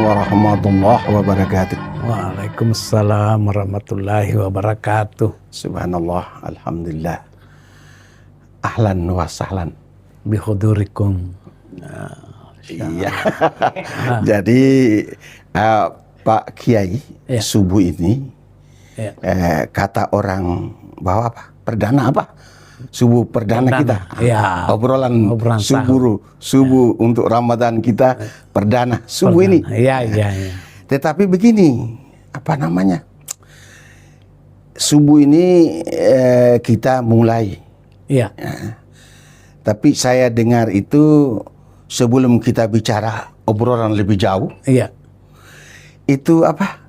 warahmatullahi wabarakatuh. Waalaikumsalam warahmatullahi wabarakatuh. Subhanallah, alhamdulillah. Ahlan wa sahlan bihudurikum. Iya. Jadi Pak Kiai, ya. Subuh ini Ya. kata orang bahwa apa? Perdana apa? Subuh perdana kita. Ya. Obrolan sahur. subuh untuk Ramadan kita perdana subuh ini. Iya. Tetapi begini, apa namanya? Subuh ini kita mulai. Iya. Tapi saya dengar itu sebelum kita bicara obrolan lebih jauh. Iya. Itu apa?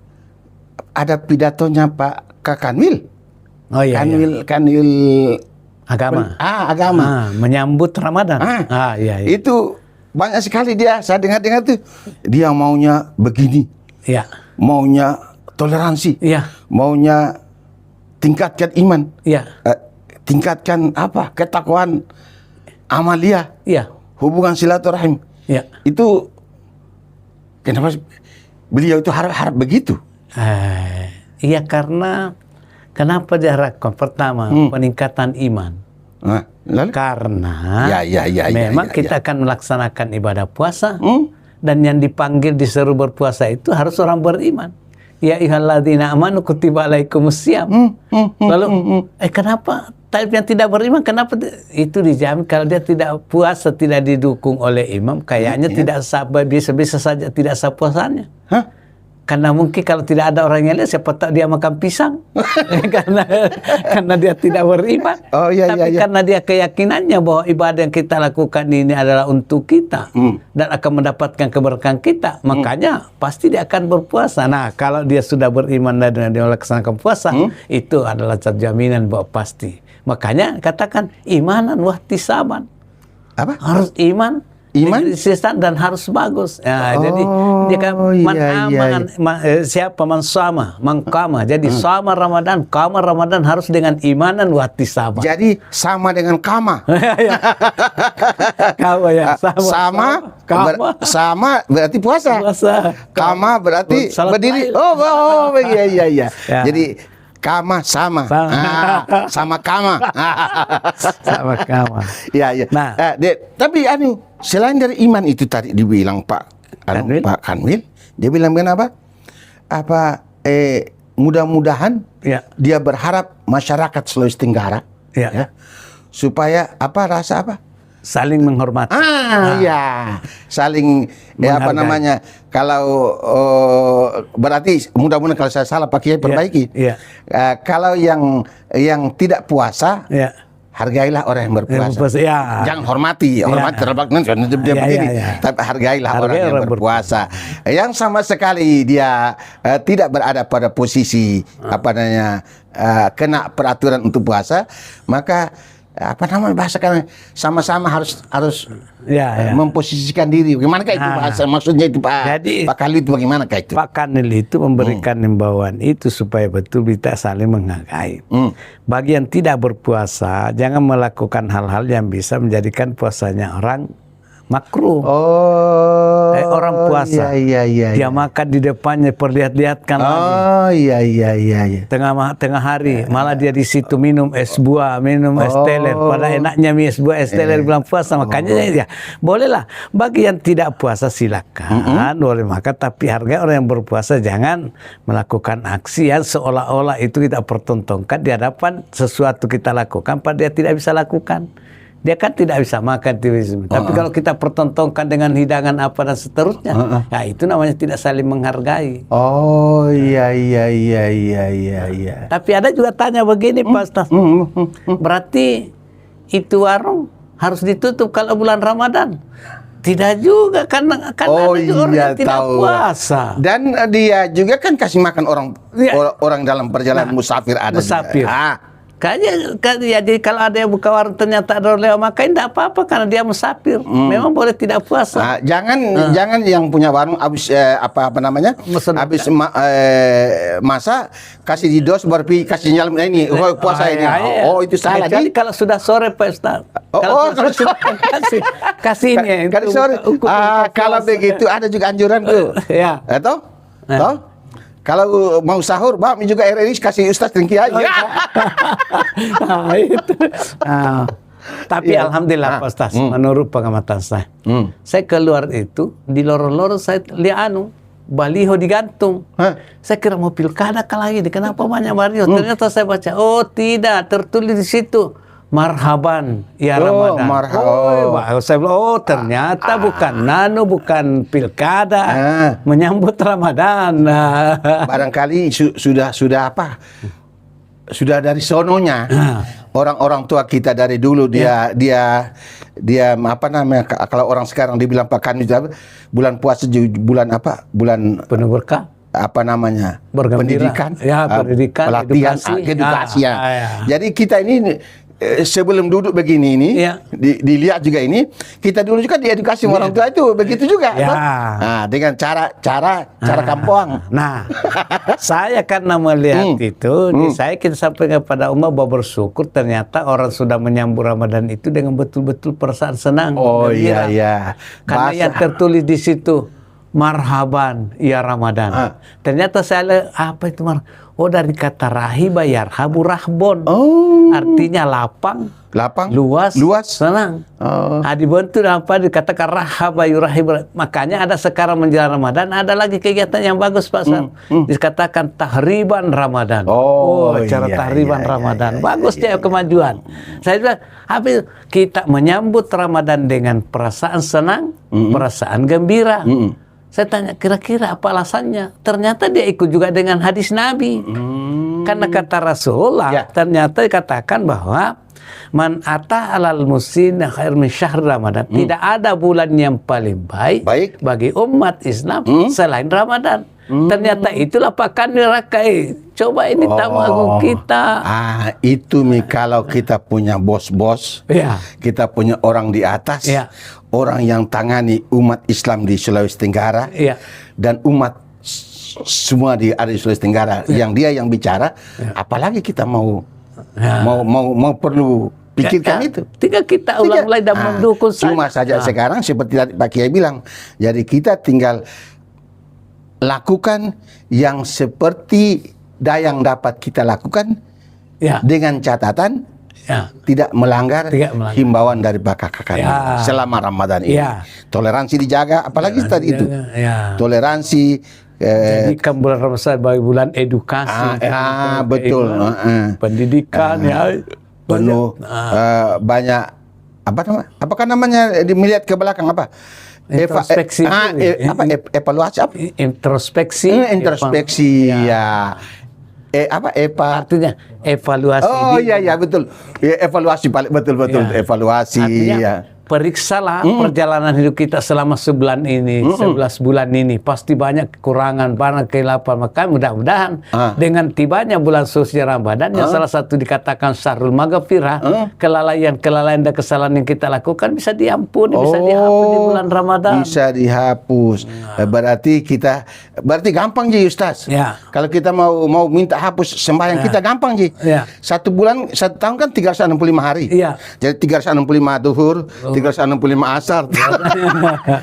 Ada pidatonya Pak Kanwil. Oh iya. Kanwil agama. Agama. Menyambut Ramadan. Iya. Itu banyak sekali dia. Saya dengar tuh dia maunya begini. Iya. Maunya toleransi. Iya. Maunya tingkatkan iman. Iya. Tingkatkan apa? Ketakwaan amalia. Iya. Hubungan silaturahim. Iya. Itu kenapa beliau itu harap begitu? Iya, karena kenapa diharapkan? Pertama, peningkatan iman. Lalu? Karena memang kita akan melaksanakan ibadah puasa, dan yang dipanggil disuruh berpuasa itu harus orang beriman. Ya ayyuhalladzina amanu kutiba alaikumusiyam. Lalu kenapa yang tidak beriman, kenapa itu dijamin kalau dia tidak puasa, tidak didukung oleh imam, kayaknya tidak sabar, bisa saja tidak sah puasanya. Karena mungkin kalau tidak ada orang yang lihat, siapa tahu dia makan pisang. karena dia tidak beriman. Tapi karena dia keyakinannya bahwa ibadah yang kita lakukan ini adalah untuk kita dan akan mendapatkan keberkahan kita, makanya pasti dia akan berpuasa. Nah, kalau dia sudah beriman dan dia melaksanakan puasa, itu adalah jaminan bahwa pasti. Makanya katakan imanan wahtisaban. Apa? Harus iman dan harus bagus. Jadi dia kan siapa man kama. Jadi sama Ramadan, kama Ramadan harus dengan imanan wahtisaban. Jadi sama dengan kama. Kama ya. Sama berarti puasa. Kama berarti berdiri. Iya. Jadi kama sama kama. Sama kama. Iya. Nah, tapi selain dari iman itu tadi dibilang Pak Kanwil, dia bilang kenapa? Mudah-mudahan dia berharap masyarakat Sulawesi Tenggara supaya rasa saling menghormati. Saling kalau berarti mudah-mudahan kalau saya salah Pak Kiai perbaiki. Kalau yang tidak puasa, hargailah orang yang berpuasa. Jangan hormati terlalu dia begini. Tapi hargailah orang yang berpuasa. Yang sama sekali dia tidak berada pada posisi kena peraturan untuk puasa, maka bahasa kan sama-sama harus memposisikan diri. Bagaimana itu bahasa maksudnya itu Pak Kanwil itu bagaimana itu? Pak Kanwil itu memberikan himbauan itu supaya betul kita saling menghargai. Bagi yang tidak berpuasa, jangan melakukan hal-hal yang bisa menjadikan puasanya orang makruh. Orang puasa. Dia makan di depannya, perlihat-lihatkan lagi. Tengah hari, malah dia di situ minum es buah, minum es teler. Pada enaknya es buah, es teler bilang puasa. Makanya bolehlah. Bagi yang tidak puasa silakan, boleh makan. Tapi harga orang yang berpuasa jangan melakukan aksi yang seolah-olah itu kita pertontonkan di hadapan sesuatu kita lakukan, padahal dia tidak bisa lakukan. Dia kan tidak bisa makan tapi kalau kita pertontonkan dengan hidangan apa dan seterusnya, itu namanya tidak saling menghargai. Iya. Tapi ada juga tanya begini Pak Ustaz, berarti itu warung harus ditutup kalau bulan Ramadan? Tidak juga, karena ada juga orang yang tidak puasa. Dan dia juga kan kasih makan orang dalam perjalanan musafir ada. Jadi kalau ada yang buka warung ternyata ada orang lewat makan, tidak apa-apa karena dia musafir. Memang boleh tidak puasa. Jangan yang punya warung habis habis masa kasih di dos baru kasih nyala ini puasa ini. Oh itu salah. Jadi kalau sudah sore Pak Ustaz. Kalau sudah kasih ini. Kalau sore. Kalau begitu ada juga anjuran tuh. Ya. Toh? Kalau mau sahur, Bang juga RRI kasih Ustaz ringki aja. Itu. Tapi alhamdulillah Pak Ustaz, menurut pengamatan saya, saya keluar itu di lorong-lorong saya lihat baliho digantung. Saya kira mau pilkada kali ini, kenapa banyak baliho? Ternyata saya baca, oh tidak, tertulis di situ. Marhaban ya Ramadan. Saya bilang, ternyata bukan pilkada, menyambut Ramadan. Barangkali sudah apa? Sudah dari sononya. Orang-orang tua kita dari dulu dia apa namanya? Kalau orang sekarang dibilang Pak Kanu bulan puasa bulan apa? Bulan penuh berkah. Apa namanya? Pendidikan, pelatihan, edukasi. Jadi kita ini sebelum duduk begini ini, dilihat juga ini, kita dulu juga diedukasi orang tua itu begitu juga. Nah, dengan cara kampung. Nah, saya karena melihat itu, saya kita sampaikan kepada umat bahwa bersyukur ternyata orang sudah menyambut Ramadan itu dengan betul-betul perasaan senang. Oh iya. Karena yang tertulis di situ marhaban ya Ramadan. Ternyata saya lihat apa itu Oh dari kata rahiba yarhabu rahbon. Artinya lapang, luas, senang. Dibantu apa dikatakan rahaba yurahib. Makanya ada sekarang menjelang Ramadan, ada lagi kegiatan yang bagus Pak Sam. Dikatakan tahriban Ramadan. Acara tahriban Ramadan. Bagus dia kemajuan. Saya bilang, habis kita menyambut Ramadan dengan perasaan senang, perasaan gembira. Saya tanya, kira-kira apa alasannya? Ternyata dia ikut juga dengan hadis Nabi. Karena kata Rasulullah, ternyata dikatakan bahwa man ata alal musina khair min syahr Ramadan. Tidak ada bulan yang paling baik bagi umat Islam selain Ramadan. Ternyata itulah pakan neraka. Coba ini tamu agung kita. Itu kalau kita punya bos-bos, kita punya orang di atas, orang yang tangani umat Islam di Sulawesi Tenggara, dan umat semua ada di Sulawesi Tenggara, yang dia yang bicara, apalagi kita mau perlu pikirkan itu. Tinggal kita ulang-ulang dan mendukung. Cuma saja sekarang seperti tadi Pak Kiai bilang, jadi kita tinggal lakukan yang seperti yang dapat kita lakukan dengan catatan tidak melanggar himbauan dari kakak selama Ramadan ini. Toleransi dijaga, apalagi tadi itu. Toleransi. Jadikan bulan Ramadan sebagai bulan edukasi. Betul. Pendidikan penuh banyak apakah namanya melihat ke belakang apa? Introspeksi. Evaluasi apa? Introspeksi. Artinya evaluasi. Betul. Evaluasi betul. Evaluasi. Artinya, periksalah perjalanan hidup kita selama 11 bulan ini. Pasti banyak kekurangan, banyak keilapan. Maka mudah-mudahan dengan tibanya bulan suci Ramadan yang salah satu dikatakan syahrul maghfirah, kelalaian dan kesalahan yang kita lakukan bisa diampuni, bisa dihapus di bulan Ramadan. Bisa dihapus. Berarti gampang Ji Ustaz. Kalau kita mau minta hapus sembahyang kita gampang Ji. 1 tahun kan 365 hari. Jadi 365 duhur, 365 asar.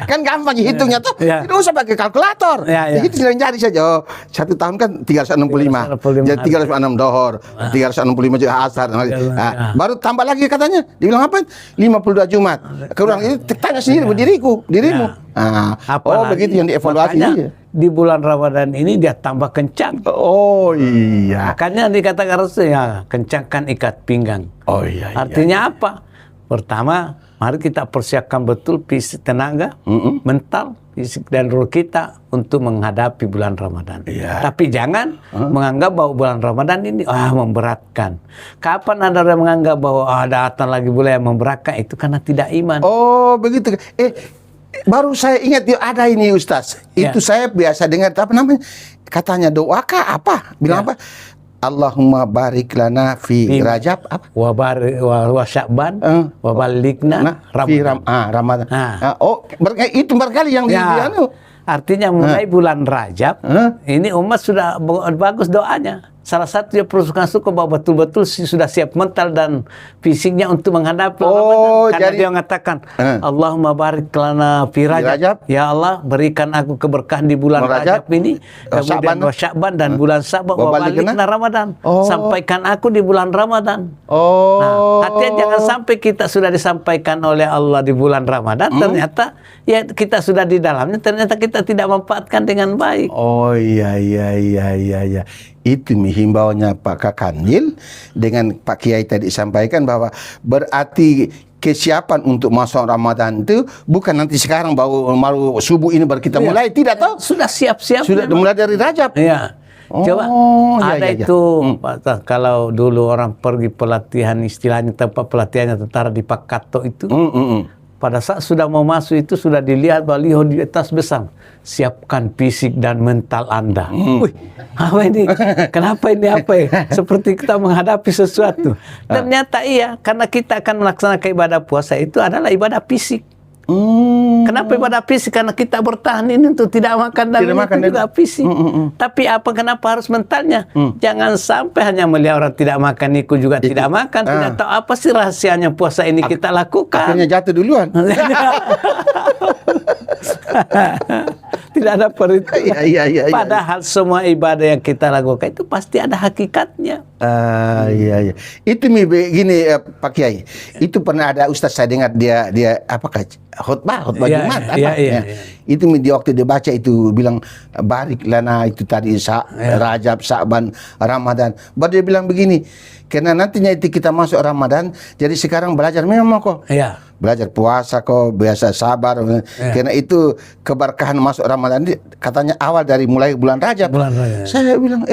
Kan gampang hitungnya tuh. Tidak usah pakai kalkulator. Itu tinggal cari saja. 1 tahun kan 365. Jadi 366 dohor, 365 juga asar. Baru tambah lagi katanya. Dibilang apa? 52 Jumat. Kurang itu tanya sendiri dirimu. Begitu yang dievaluasi. Di bulan Ramadan ini dia tambah kencang. Makanya dikatakan Rasulullah, kencangkan ikat pinggang. Artinya apa? Pertama, mari kita persiapkan betul fisik, tenaga, mental, fisik dan roh kita untuk menghadapi bulan Ramadan. Tapi jangan menganggap bahwa bulan Ramadan ini memberatkan. Kapan Anda menganggap bahwa datang lagi bulan yang memberatkan? Itu karena tidak iman. Begitu. Baru saya ingat ada ini Ustaz. Itu saya biasa dengar apa namanya? Katanya doa kah apa? Bilang apa? Allahumma barik lana fi Rajab apa? Wa Sya'ban wa balikna Ramadan. Itu barangkali yang artinya mulai bulan Rajab ini umat sudah bagus doanya. Salah satu dia perlukan suku bahwa betul-betul sudah siap mental dan fisiknya untuk menghadapi Ramadan. Karena dia mengatakan, Allahumma barik lana fi Rajab. Ya Allah, berikan aku keberkahan di bulan Rajab ini. Kemudian Sya'ban dan bulan Sya'ban wa balikna Ramadan. Sampaikan aku di bulan Ramadan. Nah, artinya jangan sampai kita sudah disampaikan oleh Allah di bulan Ramadan, ternyata ya kita sudah di dalamnya, ternyata kita tidak memanfaatkan dengan baik. Oh iya. Itu himbauannya Pak Kakanwil dengan Pak Kiai tadi sampaikan bahwa berarti kesiapan untuk masuk Ramadan itu bukan nanti sekarang baru subuh ini baru kita mulai, tidak tahu. Sudah siap-siap. Sudah mulai dari Rajab. Iya. Coba ada itu kalau dulu orang pergi pelatihan, istilahnya tempat pelatihannya tentara di Pakato itu. Pada saat sudah mau masuk itu sudah dilihat baliho di atas besar, siapkan fisik dan mental Anda. Wih, apa ini? Kenapa ini apa ya? Seperti kita menghadapi sesuatu. Ternyata iya, karena kita akan melaksanakan ibadah puasa itu adalah ibadah fisik. Kenapa ibadah fisik? Karena kita bertahan ini untuk tidak makan dan itu juga fisik. Tapi kenapa harus mentalnya? Jangan sampai hanya melihat orang tidak makan, ikut juga tidak makan. Tidak tahu apa sih rahasianya puasa ini kita lakukan. Akhirnya jatuh duluan. Tidak ada perintah. Iya. Padahal semua ibadah yang kita lakukan itu pasti ada hakikatnya. Iya. Itu begini Pak Kiai. Itu pernah ada ustaz saya dengar dia apakah khutbah Jumat itu di waktu dia baca itu bilang barik lana itu tadi Rajab, Sya'ban, Ramadan. Baru dia bilang begini, karena nantinya itu kita masuk Ramadan, jadi sekarang belajar memang kok. Belajar puasa kok, biasa sabar. Karena itu keberkahan masuk Ramadan katanya awal dari mulai bulan Rajab. Saya bilang,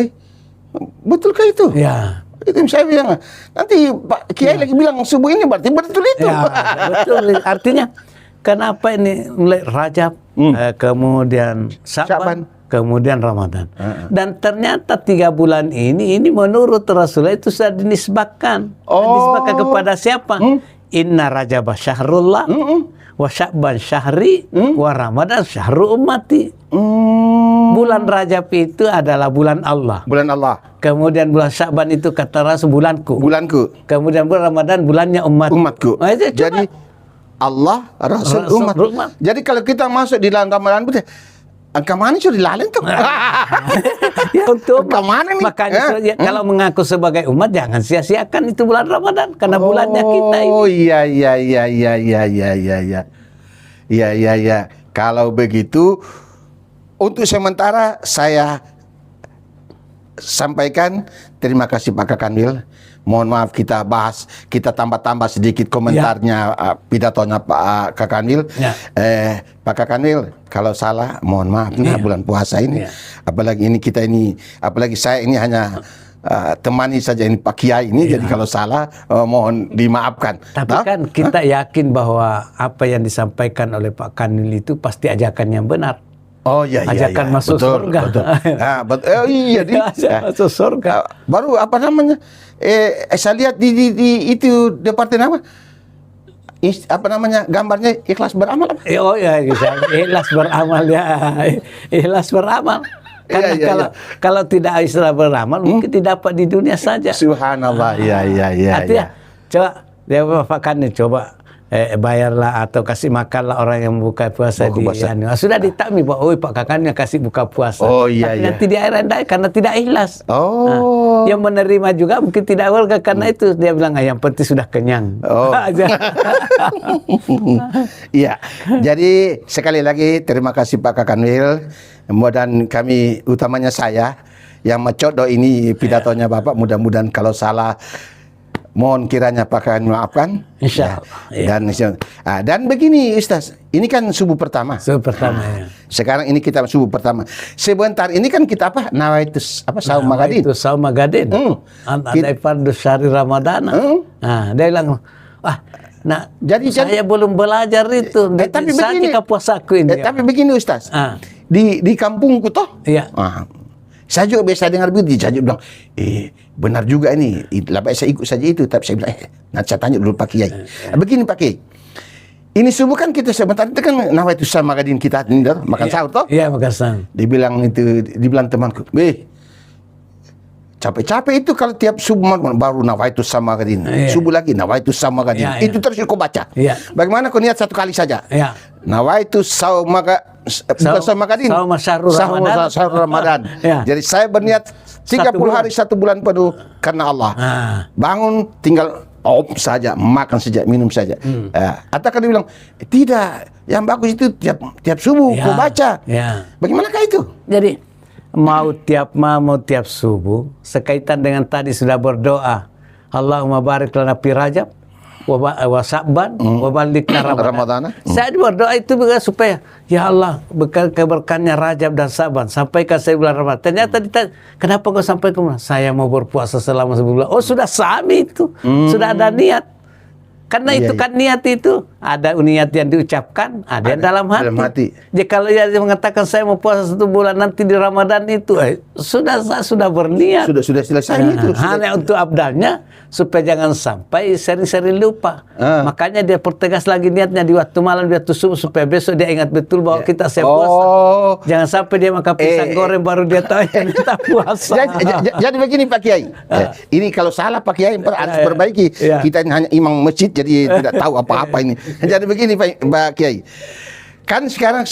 betulkah itu? Itu saya bilang, nanti Pak Kiai lagi bilang subuh ini berarti betul itu. Betul. Artinya kenapa ini mulai Rajab, kemudian Sya'ban, kemudian Ramadan. Dan ternyata 3 bulan ini menurut Rasulullah itu sudah dinisbahkan. Dinisbahkan kepada siapa? Inna Rajab syahrullah, wa Sya'ban syahri, wa Ramadan syahru ummati. Bulan Rajab itu adalah bulan Allah. Bulan Allah. Kemudian bulan Sya'ban itu kata Rasul bulanku. Kemudian bulan Ramadan bulannya umatku. Jadi Allah, Rasul, umat. Jadi kalau kita masuk di dalam Ramadan, angka mana sudah dilalui tuh? Ya untuk makanya kalau mengaku sebagai umat jangan sia-siakan itu bulan Ramadan karena bulannya kita ini. Oh iya. Kalau begitu untuk sementara saya sampaikan terima kasih Pak Kakanwil. Mohon maaf kita bahas, kita tambah-tambah sedikit komentarnya pidatonya Pak Kakanwil. Pak Kakanwil, kalau salah mohon maaf bulan puasa ini. Apalagi saya ini hanya temani saja ini Pak Kiai ini, jadi kalau salah mohon dimaafkan. Tapi kan kita yakin bahwa apa yang disampaikan oleh Pak Kakanwil itu pasti ajakan yang benar. Oh iya. Ajakan masuk surga. Betul. Masuk surga. Baru apa namanya? Saya lihat di itu departemen apa namanya gambarnya ikhlas beramal. Oh ya, ikhlas beramal ya. Ikhlas beramal. Karena kalau tidak ikhlas beramal mungkin didapat di dunia saja. Subhanallah. Iya. Artinya coba dia Pak coba bayarlah atau kasih makanlah orang yang buka puasa di sudah ditakmi bahwa Pak Kakaknya kasih buka puasa. Nanti di air rendah karena tidak ikhlas. Yang menerima juga mungkin tidak warga karena itu dia bilang yang penting sudah kenyang. Iya. Jadi sekali lagi terima kasih Pak Kakanwil. Dan kami utamanya saya yang mencodo ini pidatonya Bapak, mudah-mudahan kalau salah mohon kiranya Pak Kakan maafkan. Insyaallah. Dan begini Ustaz, ini kan subuh pertama. Sekarang ini kita subuh pertama. Sebentar ini kan kita nawaitus saum magadin. Itu saum magadin. Ada fardu syahri Ramadan. Dia bilang, jadi saya belum belajar itu. Tapi begini, puasaku ini. Tapi begini Ustaz. Di kampungku toh. Saya juga biasa dengar begitu. Saya juga bilang, benar juga ini. Lebih saya ikut saja itu. Tapi saya bilang, nanti saya tanya dulu Pak Kiai. Begini Pak Kiai. Ini subuh kan kita sebentar itu kan nawaitu sama gadin kita ini makan sahur toh? Iya, makan sahur. Dibilang temanku, capek-capek itu kalau tiap subuh baru nawaitu sama gadin. Subuh lagi nawaitu sama gadin. Itu terus kau baca. Bagaimana kau niat satu kali saja? Nawaitu sama gadin. Sama syahrul Ramadan. Jadi saya berniat 30 hari 1 bulan penuh karena Allah. Bangun tinggal saja, makan saja, minum saja. Atau kan dia bilang, tidak, yang bagus itu tiap subuh kau baca. Bagaimanakah itu? Jadi mau tiap subuh, sekaitan dengan tadi sudah berdoa, Allahumma barik lana fi Rajab wa Sya'ban wa balikna Ramadan. Saya berdoa itu supaya ya Allah keberkahannya Rajab dan Sya'ban sampaikan saya bulan Ramadan. Ternyata ditanya, kenapa kau sampai ke mana? Saya mau berpuasa selama sebulan. Oh sudah sami itu, sudah ada niat. Karena itu kan niat itu ada niat yang diucapkan, ada yang dalam hati. Jadi kalau dia mengatakan saya mau puasa 1 bulan nanti di Ramadan itu, sudah berniat. Sudah selesai itu. Hanya untuk abdalnya supaya jangan sampai sering-sering lupa. Makanya dia pertegas lagi niatnya di waktu malam, di waktu subuh supaya besok dia ingat betul bahwa kita puasa. Jangan sampai dia makan pisang goreng baru dia tahu yang kita puasa. Jadi begini Pak Kiai. Ini kalau salah Pak Kiai harus perbaiki. Kita ini hanya imam masjid jadi tidak tahu apa-apa ini. Jadi begini Pak Kiai. Kan sekarang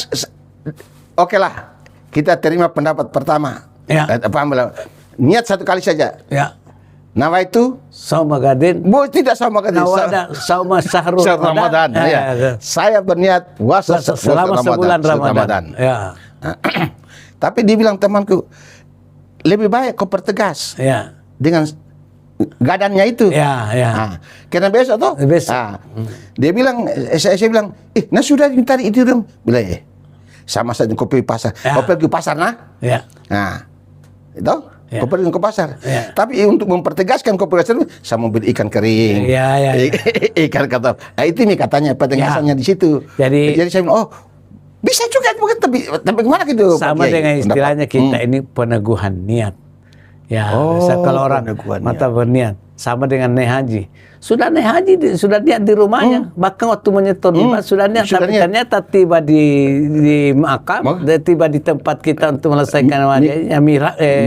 oke lah kita terima pendapat pertama. Niat 1 kali saja. Nawaitu sauma gadin. Tidak sauma gadin. Sauma syahrul Ramadan. Saya berniat puasa selama sebulan Ramadan. Tapi dibilang temanku, lebih baik kau pertegas dengan gadannya itu. Karena besok toh. Dia bilang, saya bilang, nah sudah tadi itu dong. Bilang, sama saja kau pergi pasar. Kau pergi pasar itu. Kau pergi ke pasar. Tapi untuk mempertegaskan kau pergi pasar, saya mau beli ikan kering. Ikan kata. Nah itu nih katanya pertegasannya di situ. Jadi saya bilang, bisa juga tapi gimana gitu? Sama dengan istilahnya kita ini peneguhan niat. Kalau orang mata berniat sama dengan naik haji. Sudah naik haji, sudah niat di rumahnya. Bahkan waktu menyetor sudah niat, tapi ternyata tiba di makam, tiba di tempat kita untuk melesaikan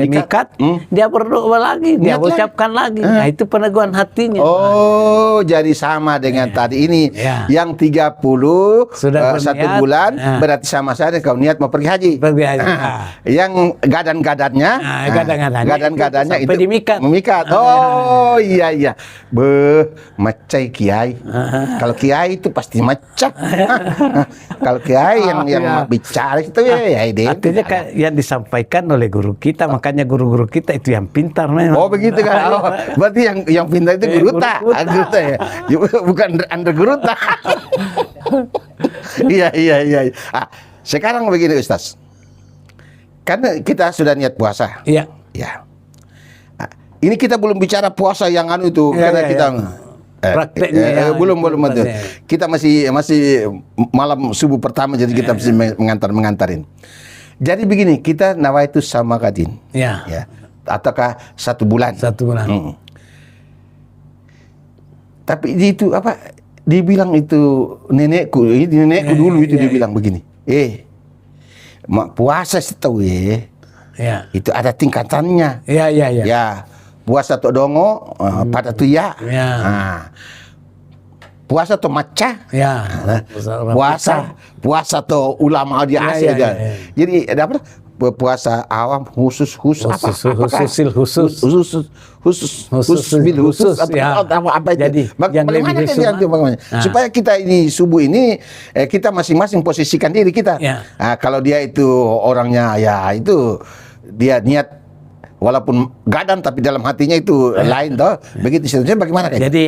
mikat, dia berdoa lagi, dia ucapkan lagi. Nah, itu peneguhan hatinya. Jadi sama dengan tadi ini. Yang 30 sudah 1 bulan berarti sama saja kau niat mau pergi haji. Yang gadan-gadannya itu memikat. Iya. Macai kiai. Kalau kiai itu pasti macak. Kalau kiai yang bicara itu artinya yang disampaikan oleh guru kita, makanya guru-guru kita itu yang pintar memang. Begitu kan. Berarti yang pintar itu guru ta ya. Bukan under guru ta. Iya. Sekarang begini Ustaz. Karena kita sudah niat puasa. Iya. Ini kita belum bicara puasa yang itu karena kita prakteknya belum itu. Kita masih malam subuh pertama jadi kita masih mengantarin. Jadi begini, kita nawaitu sama gadin. Ataukah 1 bulan. 1 bulan. Tapi itu dibilang itu nenekku dulu itu dibilang begini. Puasa setahu itu ada tingkatannya. Puasa to dongo pada tu puasa to maca puasa to ulama di Asia aja. Jadi ada apa? Puasa awam khusus apa itu? Bagaimana supaya kita ini subuh ini kita masing-masing posisikan diri kita. Kalau dia itu orangnya itu dia niat walaupun gadan tapi dalam hatinya itu lain toh. Begitu seterusnya bagaimana kayaknya? Jadi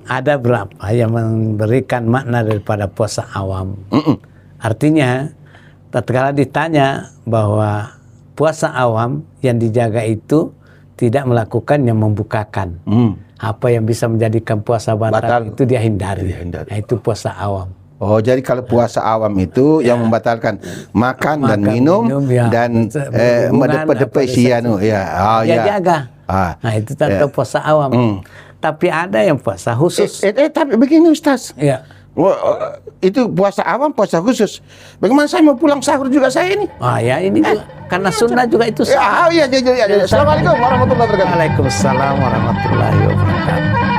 ada berapa yang memberikan makna daripada puasa awam. Artinya tatkala ditanya bahwa puasa awam yang dijaga itu tidak melakukan yang membukakan. Apa yang bisa menjadikan puasa batal itu dia hindari. Nah, itu puasa awam. Oh, jadi kalau puasa awam itu yang membatalkan makan dan minum ya. Dan mendepe-depe sianu ya. Oh, ya jaga. Nah, itu tanda puasa awam. Tapi ada yang puasa khusus. Tapi begini Ustaz. Ya. Itu puasa awam, puasa khusus. Bagaimana saya mau pulang sahur juga saya ini? Ya ini juga karena sunnah juga itu. Assalamualaikum warahmatullahi wabarakatuh. Waalaikumsalam warahmatullahi wabarakatuh.